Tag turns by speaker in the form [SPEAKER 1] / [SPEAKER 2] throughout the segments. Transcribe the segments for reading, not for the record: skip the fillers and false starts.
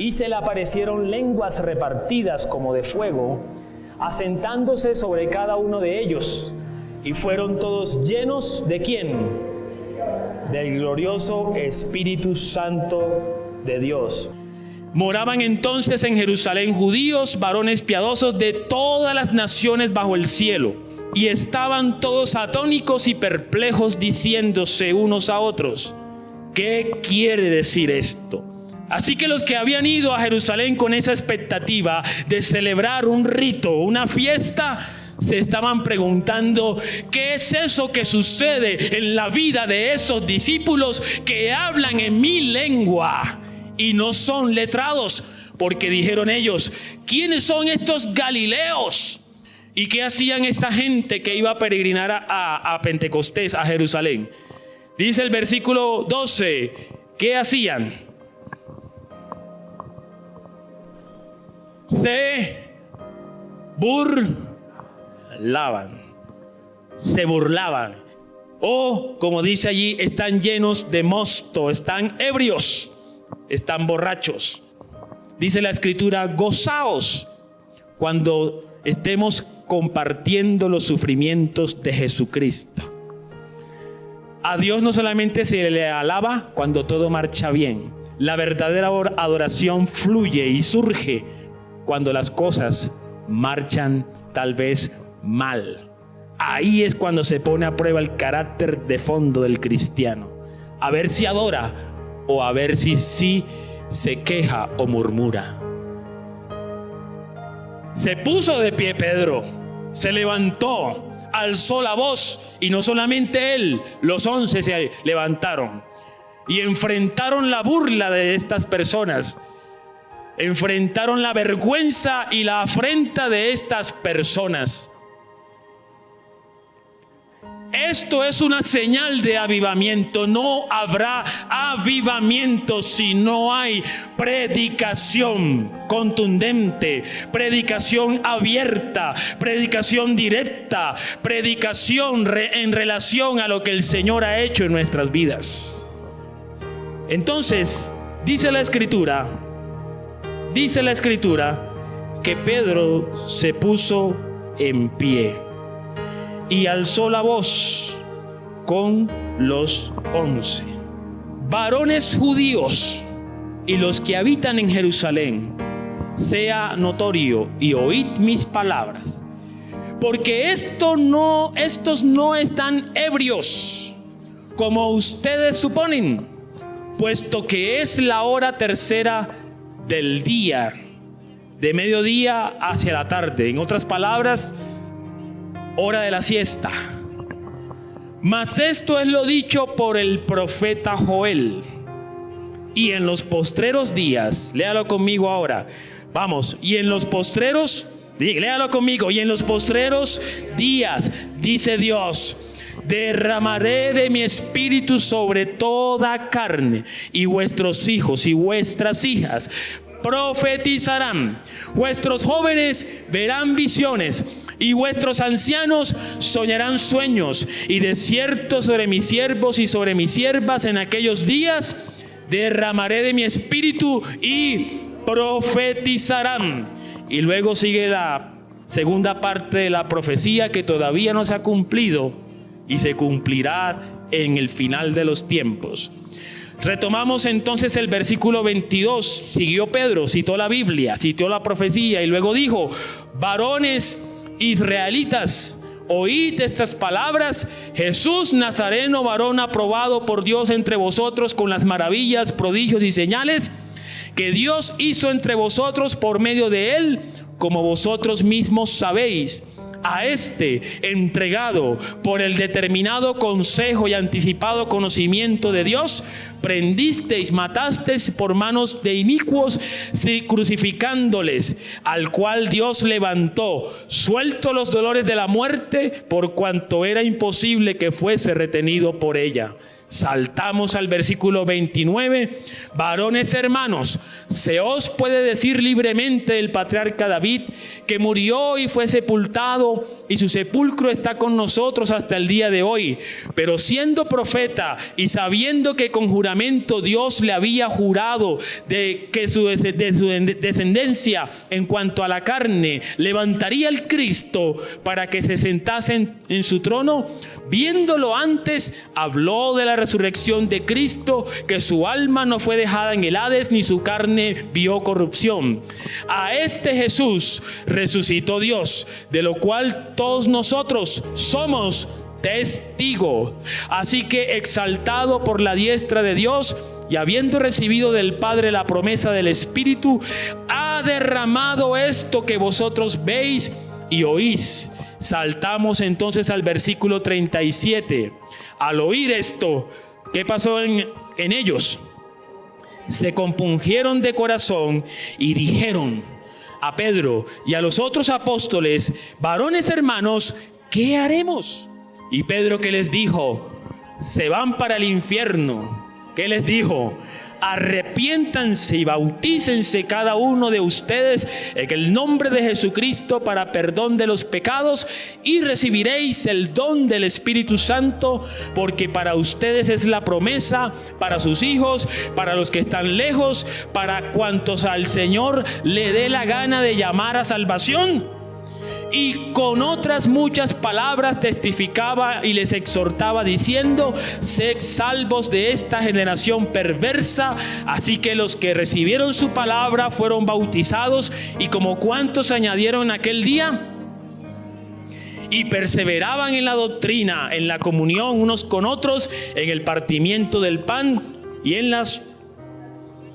[SPEAKER 1] y se le aparecieron lenguas repartidas como de fuego, asentándose sobre cada uno de ellos, y fueron todos llenos ¿de quién? Del glorioso Espíritu Santo de Dios. Moraban entonces en Jerusalén judíos, varones piadosos de todas las naciones bajo el cielo, y estaban todos atónicos y perplejos, diciéndose unos a otros: ¿qué quiere decir esto? Así que los que habían ido a Jerusalén con esa expectativa de celebrar un rito, una fiesta, se estaban preguntando: ¿qué es eso que sucede en la vida de esos discípulos que hablan en mi lengua y no son letrados? Porque dijeron ellos: ¿quiénes son estos galileos? ¿Y qué hacían esta gente que iba a peregrinar a Pentecostés, a Jerusalén? Dice el versículo 12, ¿qué hacían? Se burlaban. O, como dice allí, están llenos de mosto, están ebrios, están borrachos. Dice la Escritura: gozaos cuando estemos compartiendo los sufrimientos de Jesucristo. A Dios no solamente se le alaba cuando todo marcha bien. La verdadera adoración fluye y surge cuando las cosas marchan tal vez mal. Ahí es cuando se pone a prueba el carácter de fondo del cristiano. A ver si adora o a ver si se queja o murmura. Se puso de pie Pedro, se levantó, alzó la voz, y no solamente él, los 11 se levantaron y enfrentaron la burla de estas personas. Enfrentaron la vergüenza y la afrenta de estas personas. Esto es una señal de avivamiento. No habrá avivamiento si no hay predicación contundente, predicación abierta, predicación directa, predicación en relación a lo que el Señor ha hecho en nuestras vidas. Entonces, dice la Escritura que Pedro se puso en pie y alzó la voz con los 11. Varones judíos y los que habitan en Jerusalén, sea notorio y oíd mis palabras, porque estos no están ebrios, como ustedes suponen, puesto que es la hora tercera del día, de mediodía hacia la tarde. En otras palabras, hora de la siesta. Mas esto es lo dicho por el profeta Joel. Y en los postreros días, léalo conmigo ahora. Vamos, y en los postreros, léalo conmigo. Y en los postreros días, dice Dios, derramaré de mi espíritu sobre toda carne, y vuestros hijos y vuestras hijas profetizarán, vuestros jóvenes verán visiones, y vuestros ancianos soñarán sueños. Y de cierto sobre mis siervos y sobre mis siervas en aquellos días derramaré de mi espíritu y profetizarán. Y luego sigue la segunda parte de la profecía, que todavía no se ha cumplido y se cumplirá en el final de los tiempos. Retomamos entonces el versículo 22. Siguió Pedro, citó la Biblia, citó la profecía y luego dijo: varones israelitas, oíd estas palabras: Jesús Nazareno, varón aprobado por Dios entre vosotros con las maravillas, prodigios y señales que Dios hizo entre vosotros por medio de él, como vosotros mismos sabéis. A este entregado por el determinado consejo y anticipado conocimiento de Dios, prendisteis, matasteis por manos de inicuos, crucificándoles, al cual Dios levantó, suelto los dolores de la muerte, por cuanto era imposible que fuese retenido por ella. Saltamos al versículo 29. Varones hermanos, se os puede decir libremente del patriarca David, que murió y fue sepultado, y su sepulcro está con nosotros hasta el día de hoy. Pero siendo profeta y sabiendo que con juramento Dios le había jurado de que su descendencia en cuanto a la carne levantaría el Cristo para que se sentase en su trono, viéndolo antes, habló de la resurrección de Cristo, que su alma no fue dejada en el Hades, ni su carne vio corrupción. A este Jesús resucitó Dios, de lo cual todos nosotros somos testigos. Así que, exaltado por la diestra de Dios, y habiendo recibido del Padre la promesa del Espíritu, ha derramado esto que vosotros veis y oís. Saltamos entonces al versículo 37. Al oír esto, ¿qué pasó en ellos? Se compungieron de corazón y dijeron a Pedro y a los otros apóstoles: varones hermanos, ¿qué haremos? Y Pedro, ¿qué les dijo? Se van para el infierno. ¿Qué les dijo? Arrepiéntanse y bautícense cada uno de ustedes en el nombre de Jesucristo para perdón de los pecados, y recibiréis el don del Espíritu Santo, porque para ustedes es la promesa, para sus hijos, para los que están lejos, para cuantos al Señor le dé la gana de llamar a salvación. Y con otras muchas palabras testificaba y les exhortaba diciendo: sed salvos de esta generación perversa. Así que los que recibieron su palabra fueron bautizados, y como cuantos añadieron aquel día, y perseveraban en la doctrina, en la comunión unos con otros, en el partimiento del pan y en las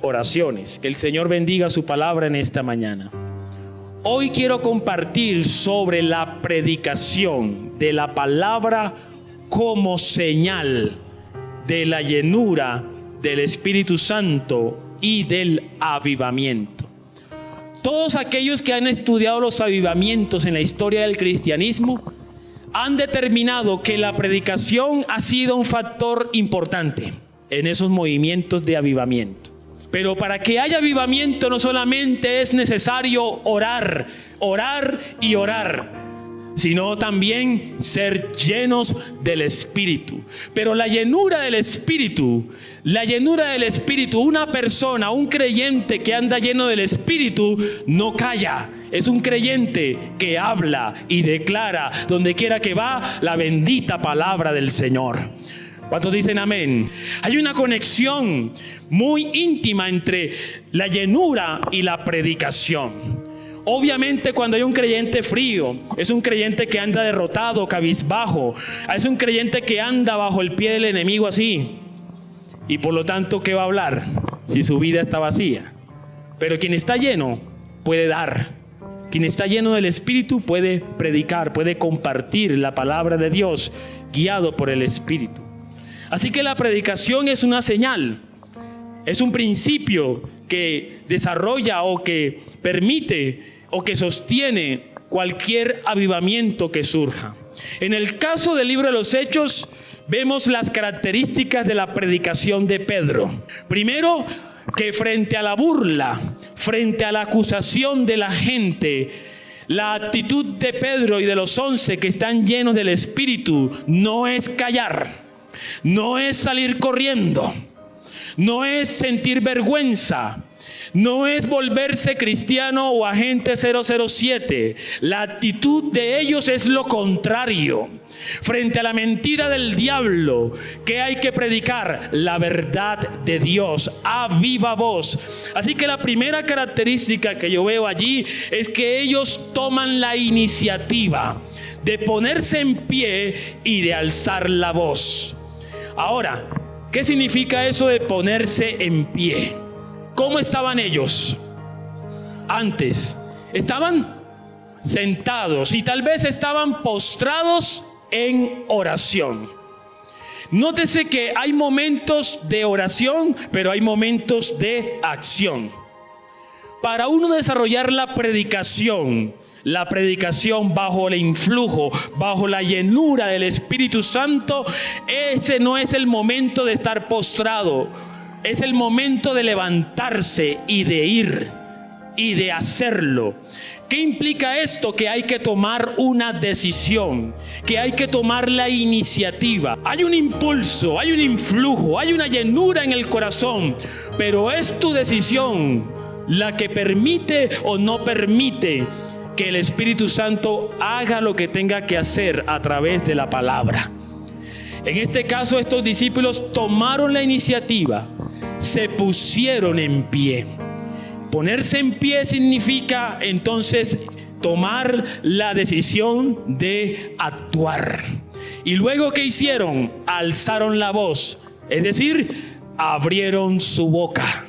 [SPEAKER 1] oraciones. Que el Señor bendiga su palabra en esta mañana. Hoy quiero compartir sobre la predicación de la palabra como señal de la llenura del Espíritu Santo y del avivamiento. Todos aquellos que han estudiado los avivamientos en la historia del cristianismo han determinado que la predicación ha sido un factor importante en esos movimientos de avivamiento. Pero para que haya avivamiento no solamente es necesario orar, orar y orar, sino también ser llenos del Espíritu. Pero la llenura del Espíritu, una persona, un creyente que anda lleno del Espíritu no calla. Es un creyente que habla y declara donde quiera que va la bendita palabra del Señor. ¿Cuántos dicen amén? Hay una conexión muy íntima entre la llenura y la predicación. Obviamente, cuando hay un creyente frío, es un creyente que anda derrotado, cabizbajo, es un creyente que anda bajo el pie del enemigo así, y por lo tanto, ¿qué va a hablar si su vida está vacía? Pero quien está lleno puede dar. Quien está lleno del Espíritu puede predicar, puede compartir la palabra de Dios, guiado por el Espíritu. Así que la predicación es una señal, es un principio que desarrolla o que permite o que sostiene cualquier avivamiento que surja. En el caso del libro de los Hechos, vemos las características de la predicación de Pedro. Primero, que frente a la burla, frente a la acusación de la gente, la actitud de Pedro y de los 11 que están llenos del Espíritu no es callar. No es salir corriendo, no es sentir vergüenza, no es volverse cristiano o agente 007. La actitud de ellos es lo contrario. Frente a la mentira del diablo, ¿qué hay que predicar? La verdad de Dios a viva voz. Así que la primera característica que yo veo allí es que ellos toman la iniciativa de ponerse en pie y de alzar la voz. Ahora, ¿qué significa eso de ponerse en pie? ¿Cómo estaban ellos? Antes, estaban sentados y tal vez estaban postrados en oración. Nótese que hay momentos de oración, pero hay momentos de acción. Para uno desarrollar la predicación, la predicación bajo el influjo, bajo la llenura del Espíritu Santo, ese no es el momento de estar postrado. Es el momento de levantarse y de ir y de hacerlo. ¿Qué implica esto? Que hay que tomar una decisión, que hay que tomar la iniciativa. Hay un impulso, hay un influjo, hay una llenura en el corazón, pero es tu decisión la que permite o no permite que el Espíritu Santo haga lo que tenga que hacer a través de la palabra. En este caso, estos discípulos tomaron la iniciativa, se pusieron en pie. Ponerse en pie significa entonces tomar la decisión de actuar. Y luego, ¿qué hicieron? Alzaron la voz, es decir, abrieron su boca.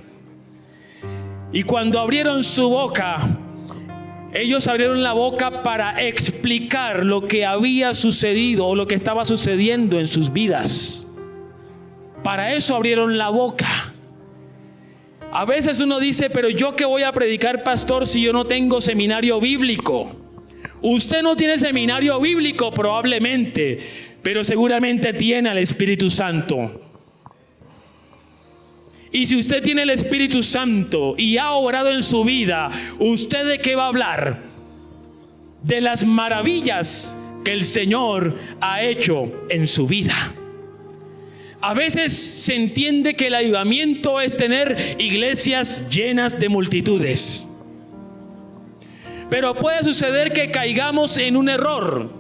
[SPEAKER 1] Y cuando abrieron su boca, ellos abrieron la boca para explicar lo que había sucedido o lo que estaba sucediendo en sus vidas. Para eso abrieron la boca. A veces uno dice, pero yo qué voy a predicar, pastor, si yo no tengo seminario bíblico. Usted no tiene seminario bíblico probablemente, pero seguramente tiene al Espíritu Santo. Y si usted tiene el Espíritu Santo y ha obrado en su vida, ¿usted de qué va a hablar? De las maravillas que el Señor ha hecho en su vida. A veces se entiende que el avivamiento es tener iglesias llenas de multitudes. Pero puede suceder que caigamos en un error.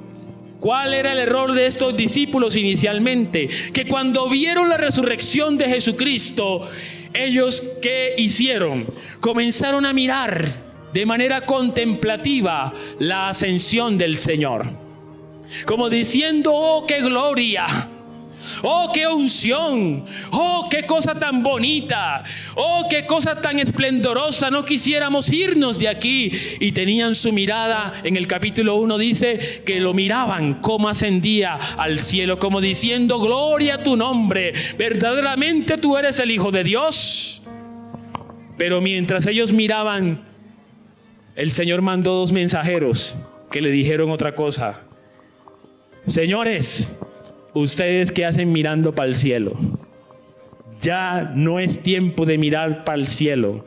[SPEAKER 1] ¿Cuál era el error de estos discípulos inicialmente? Que cuando vieron la resurrección de Jesucristo, ellos ¿qué hicieron? Comenzaron a mirar de manera contemplativa la ascensión del Señor. Como diciendo, oh, qué gloria. Oh, qué unción, oh, qué cosa tan bonita, oh, qué cosa tan esplendorosa, no quisiéramos irnos de aquí. Y tenían su mirada, en el capítulo 1 dice que lo miraban como ascendía al cielo, como diciendo, gloria a tu nombre, verdaderamente tú eres el Hijo de Dios. Pero mientras ellos miraban, el Señor mandó 2 mensajeros que le dijeron otra cosa. Señores, ustedes que hacen mirando para el cielo, ya no es tiempo de mirar para el cielo,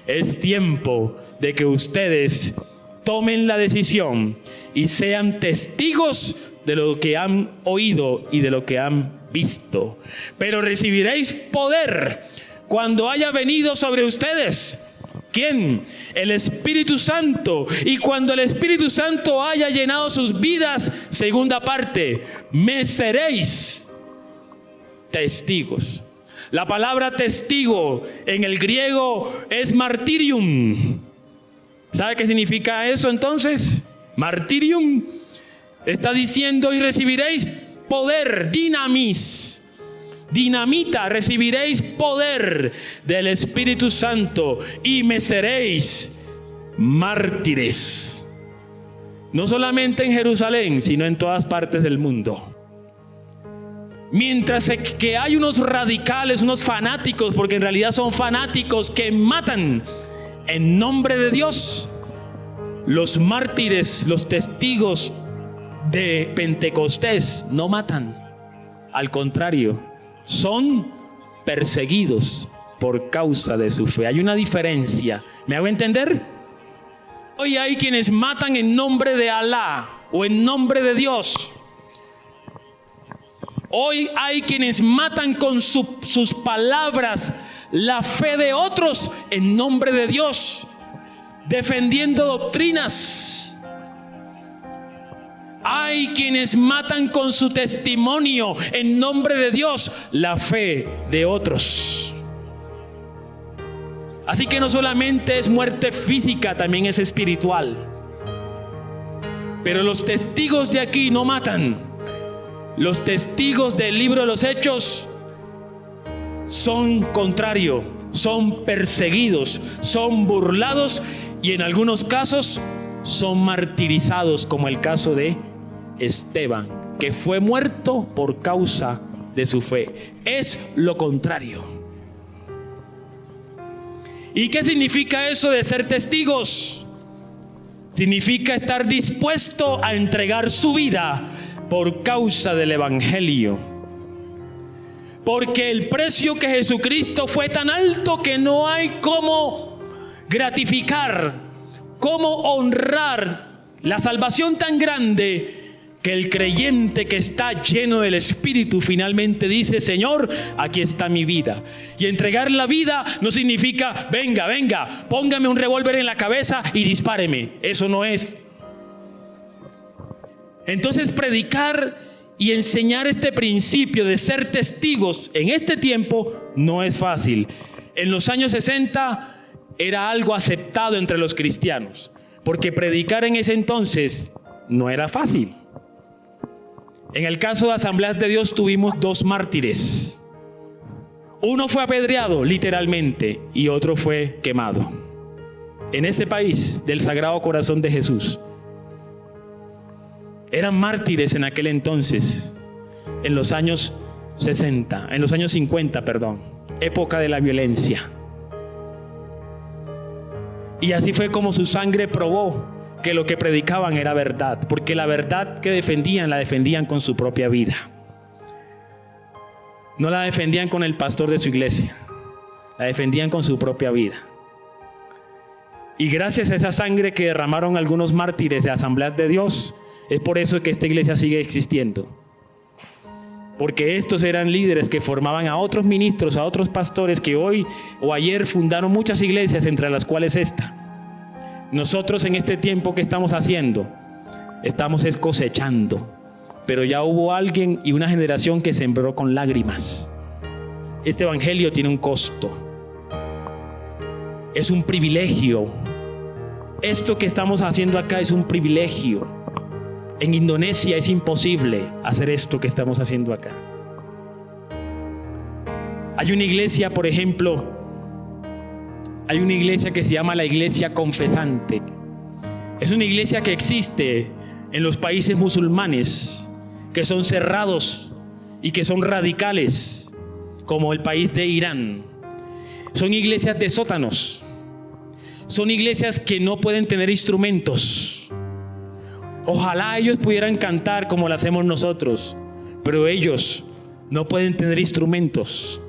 [SPEAKER 1] es tiempo de que ustedes tomen la decisión y sean testigos de lo que han oído y de lo que han visto. Pero recibiréis poder cuando haya venido sobre ustedes. ¿Quién? El Espíritu Santo. Y cuando el Espíritu Santo haya llenado sus vidas, segunda parte, me seréis testigos. La palabra testigo en el griego es martirium. ¿Sabe qué significa eso entonces? Martirium está diciendo, y recibiréis poder, dinamis. Dinamita, recibiréis poder del Espíritu Santo y me seréis mártires. No solamente en Jerusalén, sino en todas partes del mundo. Mientras que hay unos radicales, unos fanáticos, porque en realidad son fanáticos que matan en nombre de Dios, los mártires, los testigos de Pentecostés no matan. Al contrario, son perseguidos por causa de su fe. Hay una diferencia. ¿Me hago entender? Hoy hay quienes matan en nombre de Alá o en nombre de Dios. Hoy hay quienes matan con sus palabras la fe de otros en nombre de Dios, defendiendo doctrinas. Hay quienes matan con su testimonio en nombre de Dios la fe de otros. Así que no solamente es muerte física, también es espiritual. Pero los testigos de aquí no matan. Los testigos del libro de los Hechos son contrario, son perseguidos, son burlados y en algunos casos son martirizados, como el caso de Esteban, que fue muerto por causa de su fe. Es lo contrario. ¿Y qué significa eso de ser testigos? Significa estar dispuesto a entregar su vida por causa del Evangelio. Porque el precio que Jesucristo fue tan alto que no hay cómo gratificar, cómo honrar la salvación tan grande, que el creyente que está lleno del Espíritu finalmente dice: Señor, aquí está mi vida. Y entregar la vida no significa: venga, póngame un revólver en la cabeza y dispáreme. Eso no es. Entonces, predicar y enseñar este principio de ser testigos en este tiempo no es fácil. En los años 60 era algo aceptado entre los cristianos, porque predicar en ese entonces no era fácil. En el caso de Asambleas de Dios tuvimos 2 mártires. Uno fue apedreado literalmente y otro fue quemado. En ese país del Sagrado Corazón de Jesús. Eran mártires en aquel entonces, en los años 50, época de la violencia. Y así fue como su sangre probó que lo que predicaban era verdad, porque la verdad que defendían, la defendían con su propia vida. No la defendían con el pastor de su iglesia, la defendían con su propia vida. Y gracias a esa sangre que derramaron algunos mártires de Asambleas de Dios, es por eso que esta iglesia sigue existiendo. Porque estos eran líderes que formaban a otros ministros, a otros pastores que hoy o ayer fundaron muchas iglesias, entre las cuales esta. Nosotros en este tiempo, ¿qué estamos haciendo? Estamos cosechando. Pero ya hubo alguien y una generación que sembró con lágrimas. Este evangelio tiene un costo. Es un privilegio. Esto que estamos haciendo acá es un privilegio. En Indonesia es imposible hacer esto que estamos haciendo acá. Hay una iglesia, por ejemplo, hay una iglesia que se llama la Iglesia Confesante. Es una iglesia que existe en los países musulmanes, que son cerrados y que son radicales, como el país de Irán. Son iglesias de sótanos. Son iglesias que no pueden tener instrumentos. Ojalá ellos pudieran cantar como lo hacemos nosotros, pero ellos no pueden tener instrumentos.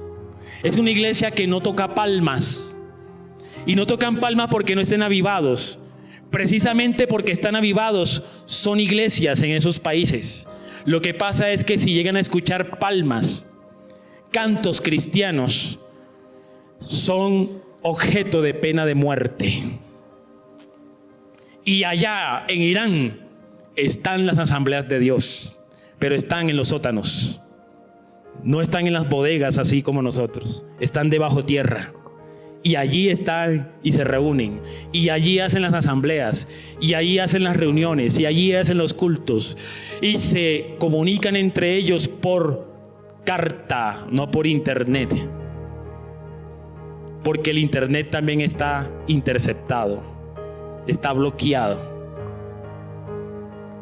[SPEAKER 1] Es una iglesia que no toca palmas. Y no tocan palmas porque no estén avivados. Precisamente porque están avivados, son iglesias en esos países. Lo que pasa es que si llegan a escuchar palmas, cantos cristianos, son objeto de pena de muerte. Y allá en Irán están las Asambleas de Dios, pero están en los sótanos. No están en las bodegas así como nosotros, están debajo tierra. Y allí están y se reúnen, y allí hacen las asambleas, y allí hacen las reuniones, y allí hacen los cultos, y se comunican entre ellos por carta, no por internet, porque el internet también está interceptado, está bloqueado.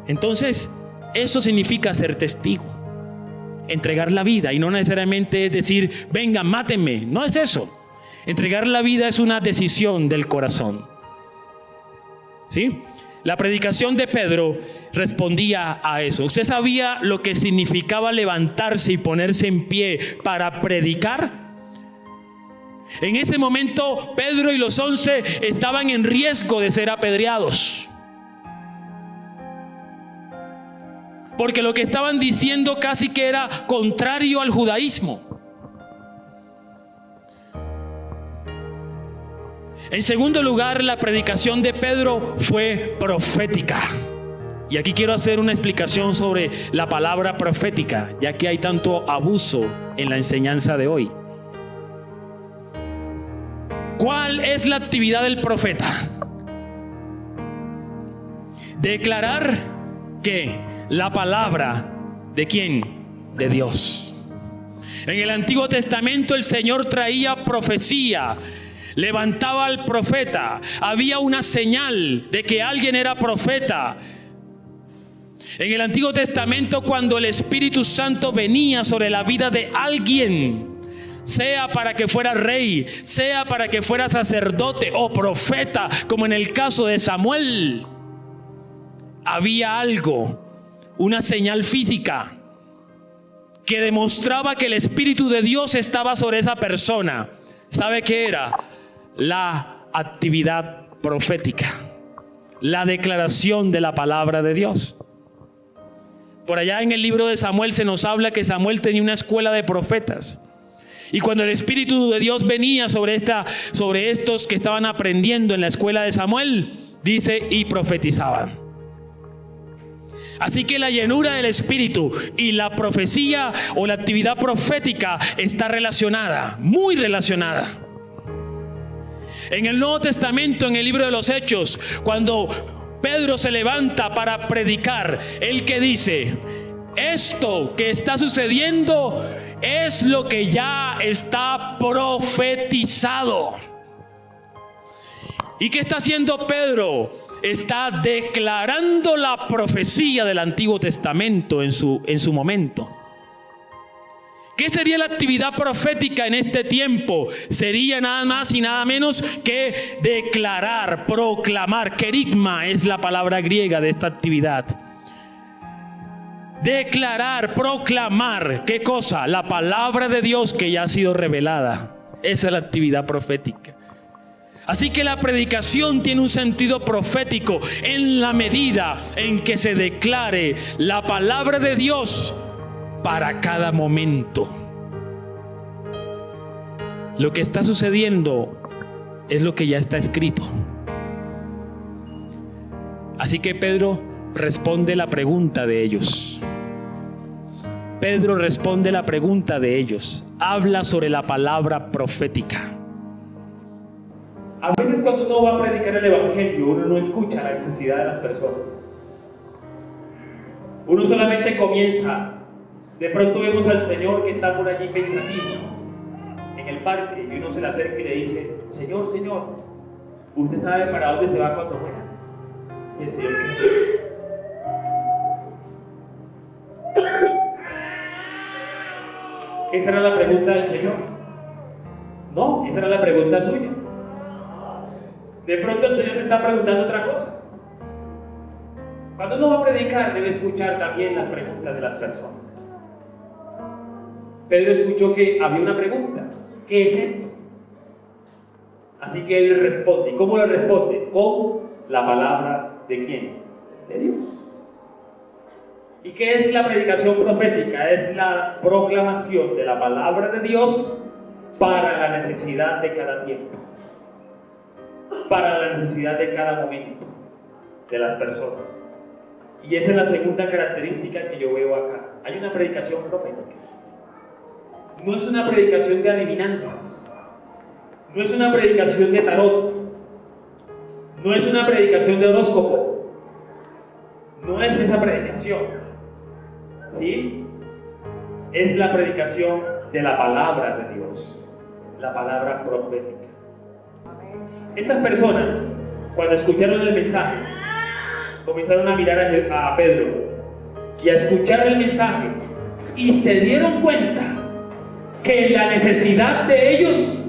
[SPEAKER 1] Entonces, eso significa ser testigo, entregar la vida, y no necesariamente es decir: venga, mátenme. No es eso. Entregar la vida es una decisión del corazón. ¿Sí? La predicación de Pedro respondía a eso. ¿Usted sabía lo que significaba levantarse y ponerse en pie para predicar? En ese momento, Pedro y los 11 estaban en riesgo de ser apedreados. Porque lo que estaban diciendo casi que era contrario al judaísmo. En segundo lugar, la predicación de Pedro fue profética. Y aquí quiero hacer una explicación sobre la palabra profética, ya que hay tanto abuso en la enseñanza de hoy. ¿Cuál es la actividad del profeta? Declarar que la palabra, ¿de quién? De Dios. En el Antiguo Testamento el Señor traía profecía, levantaba al profeta, había una señal de que alguien era profeta. En el Antiguo Testamento, cuando el Espíritu Santo venía sobre la vida de alguien, sea para que fuera rey, sea para que fuera sacerdote o profeta, como en el caso de Samuel, había algo, una señal física que demostraba que el Espíritu de Dios estaba sobre esa persona. ¿Sabe qué era? La actividad profética, la declaración de la palabra de Dios. Por allá en el libro de Samuel se nos habla que Samuel tenía una escuela de profetas. Y cuando el Espíritu de Dios venía sobre estos que estaban aprendiendo en la escuela de Samuel, dice, y profetizaban. Así que la llenura del Espíritu y la profecía o la actividad profética está relacionada, muy relacionada. En el Nuevo Testamento, en el libro de los Hechos, cuando Pedro se levanta para predicar, él que dice, esto que está sucediendo es lo que ya está profetizado. ¿Y qué está haciendo Pedro? Está declarando la profecía del Antiguo Testamento en su momento. ¿Qué sería la actividad profética en este tiempo? Sería nada más y nada menos que declarar, proclamar. Kerigma es la palabra griega de esta actividad. Declarar, proclamar. ¿Qué cosa? La palabra de Dios que ya ha sido revelada. Esa es la actividad profética. Así que la predicación tiene un sentido profético en la medida en que se declare la palabra de Dios para cada momento. Lo que está sucediendo es lo que ya está escrito. Así que Pedro responde la pregunta de ellos. Pedro responde la pregunta de ellos. Habla sobre la palabra profética. A veces cuando uno va a predicar el evangelio, uno no escucha la necesidad de las personas. Uno solamente comienza. De pronto vemos al Señor que está por allí pensativo en el parque, y uno se le acerca y le dice, Señor, Señor, ¿usted sabe para dónde se va cuando muera? Y el Señor, ¿qué? ¿Esa era la pregunta del Señor? No, esa era la pregunta suya. De pronto el Señor le está preguntando otra cosa. Cuando uno va a predicar, debe escuchar también las preguntas de las personas. Pedro escuchó que había una pregunta. ¿Qué es esto? Así que él responde. ¿Y cómo le responde? Con la palabra ¿de quién? De Dios. ¿Y qué es la predicación profética? Es la proclamación de la palabra de Dios para la necesidad de cada tiempo, para la necesidad de cada momento de las personas. Y esa es la segunda característica que yo veo acá. Hay una predicación profética. No es una predicación de adivinanzas, no es una predicación de tarot, no es una predicación de horóscopo, no es esa predicación, ¿sí? Es la predicación de la palabra de Dios, la palabra profética. Estas personas, cuando escucharon el mensaje, comenzaron a mirar a Pedro y a escuchar el mensaje, y se dieron cuenta que la necesidad de ellos,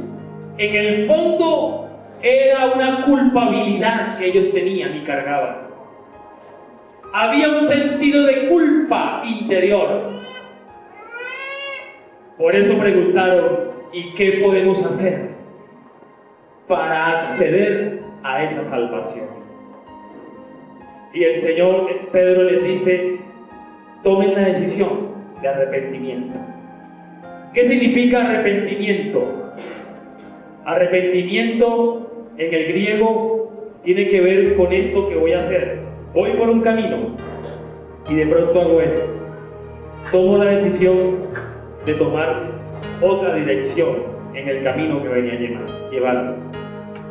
[SPEAKER 1] en el fondo, era una culpabilidad que ellos tenían y cargaban. Había un sentido de culpa interior. Por eso preguntaron, ¿y qué podemos hacer para acceder a esa salvación? Y el Señor, Pedro les dice, tomen la decisión de arrepentimiento. ¿Qué significa arrepentimiento? Arrepentimiento en el griego tiene que ver con esto que voy a hacer. Voy por un camino y de pronto hago esto. Tomo la decisión de tomar otra dirección en el camino que venía llevando.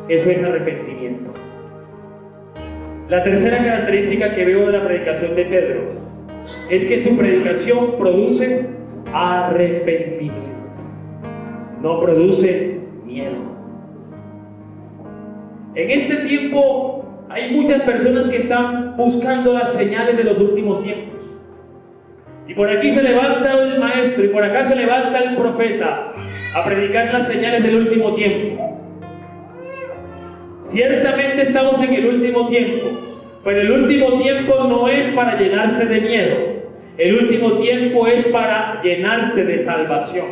[SPEAKER 1] Eso es arrepentimiento. La tercera característica que veo de la predicación de Pedro es que su predicación produce arrepentimiento, no produce miedo. En este tiempo hay muchas personas que están buscando las señales de los últimos tiempos, y por aquí se levanta el maestro y por acá se levanta el profeta a predicar las señales del último tiempo. Ciertamente estamos en el último tiempo, Pero el último tiempo no es para llenarse de miedo. El último tiempo es para llenarse de salvación.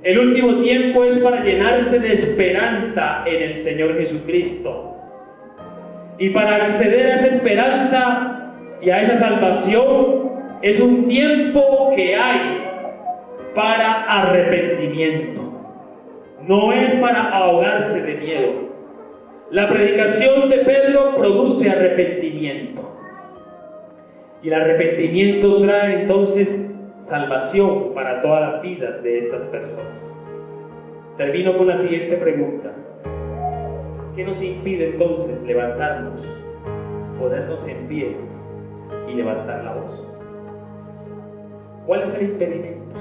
[SPEAKER 1] El último tiempo es para llenarse de esperanza en el Señor Jesucristo. Y para acceder a esa esperanza y a esa salvación es un tiempo que hay para arrepentimiento. No es para ahogarse de miedo. La predicación de Pedro produce arrepentimiento. Y el arrepentimiento trae entonces salvación para todas las vidas de estas personas. Termino con la siguiente pregunta. ¿Qué nos impide entonces levantarnos, ponernos en pie y levantar la voz? ¿Cuál es el impedimento?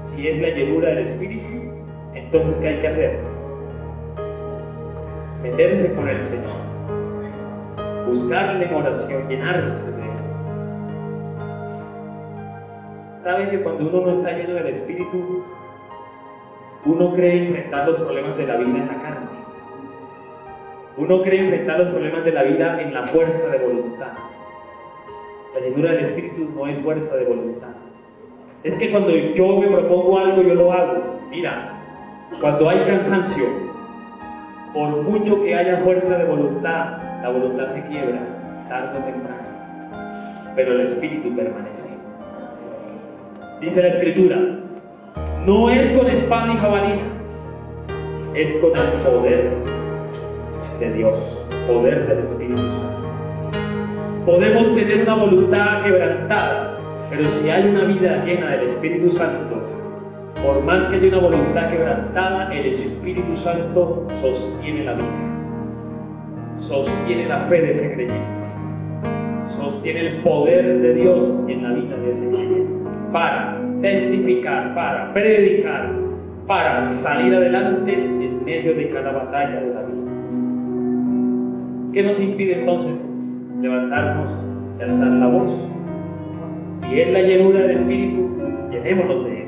[SPEAKER 1] Si es la llenura del Espíritu, entonces ¿qué hay que hacer? Meterse con el Señor, buscarle en oración, llenarse de Él. ¿Saben que cuando uno no está lleno del Espíritu, uno cree enfrentar los problemas de la vida en la carne? Uno cree enfrentar los problemas de la vida en la fuerza de voluntad. La llenura del Espíritu no es fuerza de voluntad. Es que cuando yo me propongo algo, yo lo hago. Mira, cuando hay cansancio, por mucho que haya fuerza de voluntad, la voluntad se quiebra, tarde o temprano. Pero el Espíritu permanece. Dice la Escritura, no es con espada y jabalina, es con el poder de Dios, poder del Espíritu Santo. Podemos tener una voluntad quebrantada, pero si hay una vida llena del Espíritu Santo, por más que haya una voluntad quebrantada, el Espíritu Santo sostiene la vida, sostiene la fe de ese creyente, sostiene el poder de Dios en la vida de ese creyente, para testificar, para predicar, para salir adelante en medio de cada batalla de la vida. ¿Qué nos impide entonces levantarnos y alzar la voz? Si es la llenura del Espíritu, llenémonos de Él.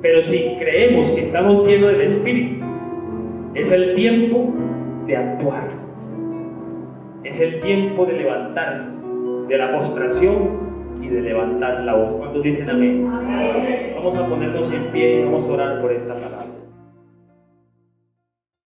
[SPEAKER 1] Pero si creemos que estamos llenos del Espíritu, es el tiempo de actuar. Es el tiempo de levantarse, de la postración y de levantar la voz. ¿Cuántos dicen amén? Amén. Vamos a ponernos en pie y vamos a orar por esta palabra.